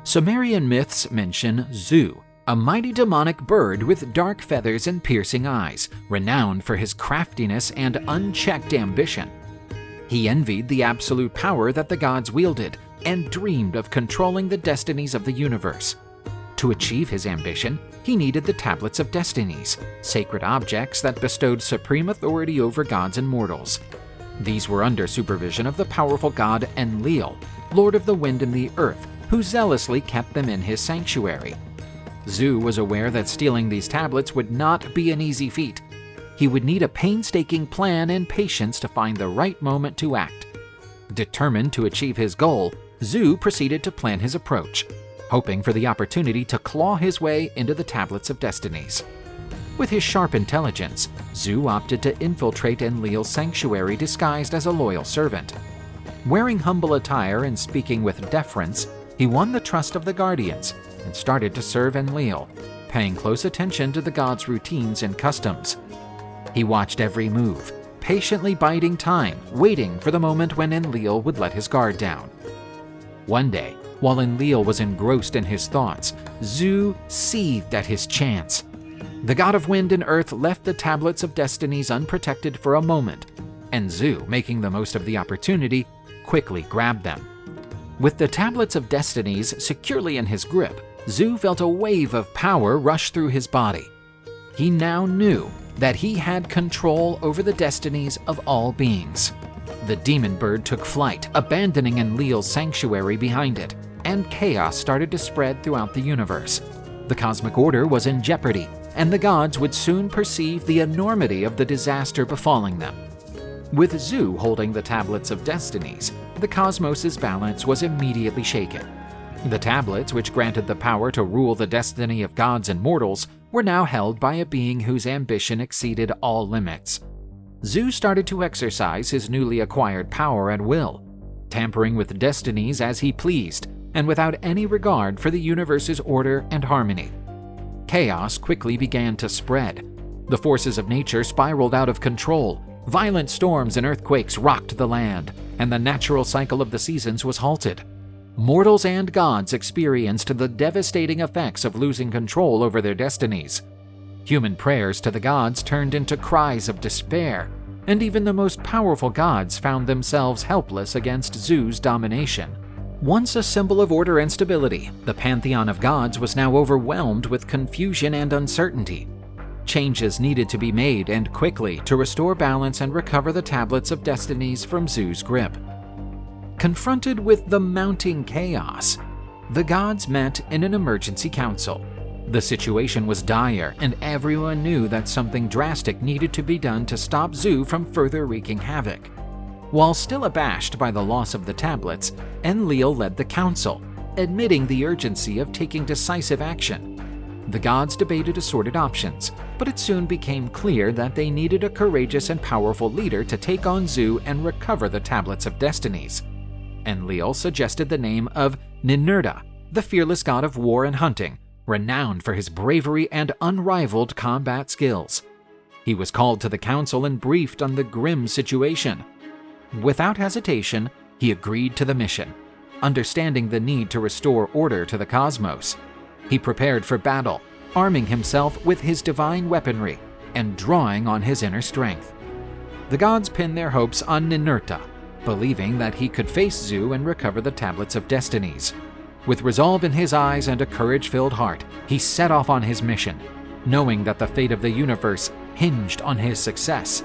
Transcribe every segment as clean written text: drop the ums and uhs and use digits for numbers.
Sumerian myths mention Zu, a mighty demonic bird with dark feathers and piercing eyes, renowned for his craftiness and unchecked ambition. He envied the absolute power that the gods wielded and dreamed of controlling the destinies of the universe. To achieve his ambition, he needed the Tablets of Destinies, sacred objects that bestowed supreme authority over gods and mortals. These were under supervision of the powerful god Enlil, lord of the wind and the earth, who zealously kept them in his sanctuary. Zu was aware that stealing these tablets would not be an easy feat. He would need a painstaking plan and patience to find the right moment to act. Determined to achieve his goal, Zu proceeded to plan his approach, hoping for the opportunity to claw his way into the Tablets of Destinies. With his sharp intelligence, Zu opted to infiltrate Enlil's sanctuary disguised as a loyal servant. Wearing humble attire and speaking with deference, he won the trust of the Guardians and started to serve Enlil, paying close attention to the god's routines and customs. He watched every move, patiently biding time, waiting for the moment when Enlil would let his guard down. One day, while Enlil was engrossed in his thoughts, Zu seethed at his chance. The god of wind and earth left the Tablets of Destinies unprotected for a moment, and Zu, making the most of the opportunity, quickly grabbed them. With the Tablets of Destinies securely in his grip, Zu felt a wave of power rush through his body. He now knew that he had control over the destinies of all beings. The demon bird took flight, abandoning Enlil's sanctuary behind it, and chaos started to spread throughout the universe. The cosmic order was in jeopardy, and the gods would soon perceive the enormity of the disaster befalling them. With Zu holding the Tablets of Destinies, the cosmos's balance was immediately shaken. The tablets, which granted the power to rule the destiny of gods and mortals, were now held by a being whose ambition exceeded all limits. Zu started to exercise his newly acquired power at will, tampering with destinies as he pleased, and without any regard for the universe's order and harmony. Chaos quickly began to spread. The forces of nature spiraled out of control. Violent storms and earthquakes rocked the land, and the natural cycle of the seasons was halted. Mortals and gods experienced the devastating effects of losing control over their destinies. Human prayers to the gods turned into cries of despair, and even the most powerful gods found themselves helpless against Zu's domination. Once a symbol of order and stability, the pantheon of gods was now overwhelmed with confusion and uncertainty. Changes needed to be made, and quickly, to restore balance and recover the Tablets of Destinies from Zu's grip. Confronted with the mounting chaos, the gods met in an emergency council. The situation was dire, and everyone knew that something drastic needed to be done to stop Zu from further wreaking havoc. While still abashed by the loss of the tablets, Enlil led the council, admitting the urgency of taking decisive action. The gods debated assorted options, but it soon became clear that they needed a courageous and powerful leader to take on Zu and recover the Tablets of Destinies. Enlil suggested the name of Ninurta, the fearless god of war and hunting, renowned for his bravery and unrivaled combat skills. He was called to the council and briefed on the grim situation. Without hesitation, he agreed to the mission, understanding the need to restore order to the cosmos. He prepared for battle, arming himself with his divine weaponry and drawing on his inner strength. The gods pinned their hopes on Ninurta, believing that he could face Zu and recover the Tablets of Destinies. With resolve in his eyes and a courage-filled heart, he set off on his mission, knowing that the fate of the universe hinged on his success.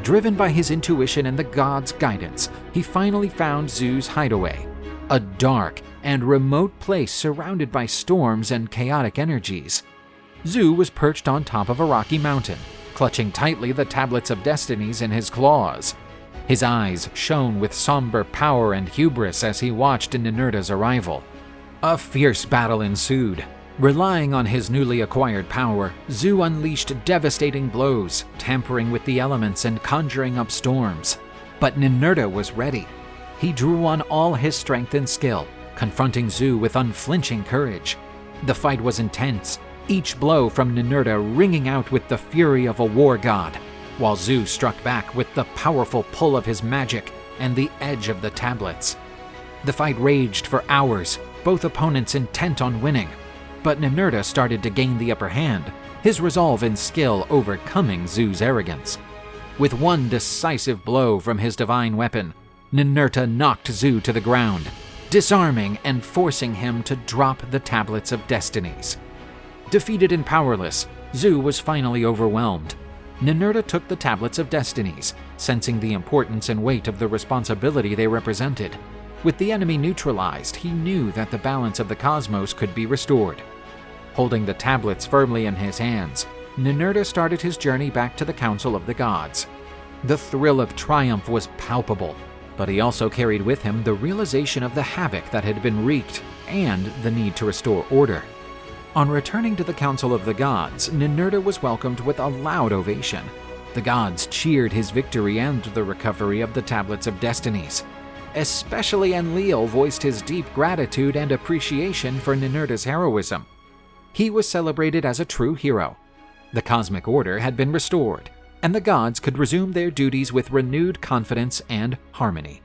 Driven by his intuition and the gods' guidance, he finally found Zu's hideaway, a dark and remote place surrounded by storms and chaotic energies. Zu was perched on top of a rocky mountain, clutching tightly the Tablets of Destinies in his claws. His eyes shone with somber power and hubris as he watched Ninurta's arrival. A fierce battle ensued. Relying on his newly acquired power, Zu unleashed devastating blows, tampering with the elements and conjuring up storms. But Ninurta was ready. He drew on all his strength and skill, confronting Zu with unflinching courage. The fight was intense, each blow from Ninurta ringing out with the fury of a war god, while Zu struck back with the powerful pull of his magic and the edge of the tablets. The fight raged for hours, both opponents intent on winning, but Ninurta started to gain the upper hand, his resolve and skill overcoming Zu's arrogance. With one decisive blow from his divine weapon, Ninurta knocked Zu to the ground, disarming and forcing him to drop the Tablets of Destinies. Defeated and powerless, Zu was finally overwhelmed. Ninurta took the Tablets of Destinies, sensing the importance and weight of the responsibility they represented. With the enemy neutralized, he knew that the balance of the cosmos could be restored. Holding the tablets firmly in his hands, Ninurta started his journey back to the Council of the Gods. The thrill of triumph was palpable, but he also carried with him the realization of the havoc that had been wreaked and the need to restore order. On returning to the Council of the Gods, Ninurta was welcomed with a loud ovation. The gods cheered his victory and the recovery of the Tablets of Destinies. Especially Enlil voiced his deep gratitude and appreciation for Ninurta's heroism. He was celebrated as a true hero. The cosmic order had been restored, and the gods could resume their duties with renewed confidence and harmony.